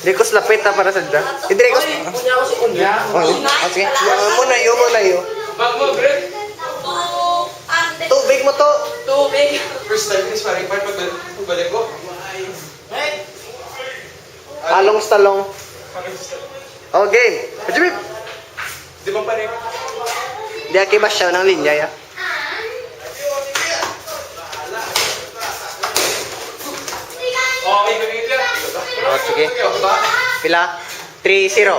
Di ko slapit na para sa dyan. Hindi ko... Kunya ko si Kunya. Sige. Muna yun. Bag mo, Greg. Tubig mo to. Tubig. First time ni sparring part pagbalik ko. Hey. Along stalong. Oh, game. Pajibib. Di ba pare? Di akiba siya ng linya ya. Okay, ganito yan. Oh, sige. Pila? 3-0.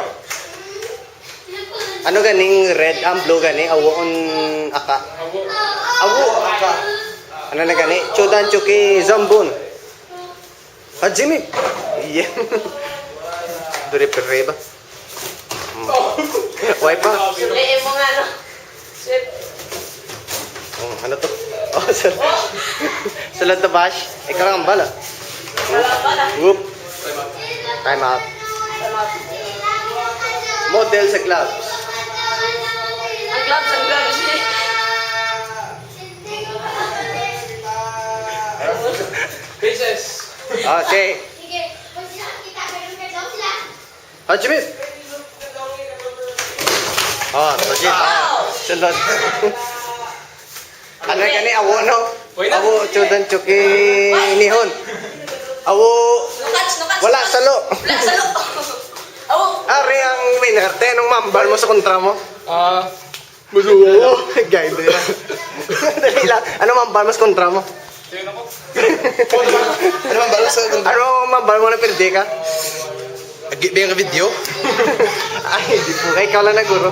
Ano ganing red and blue gani? Awon aka. Awo aka. Ano na gani? Chodan Chuki Zambun. Hajimi. Yeah. Dure perre ba? Why pa? Suliin mo nga, no? Sip. Oh, ano to? Oh, sir. Sulad na bash. Ikaw ang bala. Wala pa na. Whoop. Time out. Salamat. Model sa gloves. Ang gloves. Princess. Okay. Hajimi. Oh, legit. Sulod. Ano gani awo no? Awo Chodan Chuki Nihon. Awo Nukats. wala salo. Wala salo. Awo. Ari ang winner. Tenong mambal mo sa kontra mo. Busugo. Guide na. Dali lang. Ano mambal mo sa kontra mo? Tingnan ako. Ano mambal mo sa kontra? Ano mambal mo na perde ka? Biar video. Ay, di po. Ikaw lang naguro.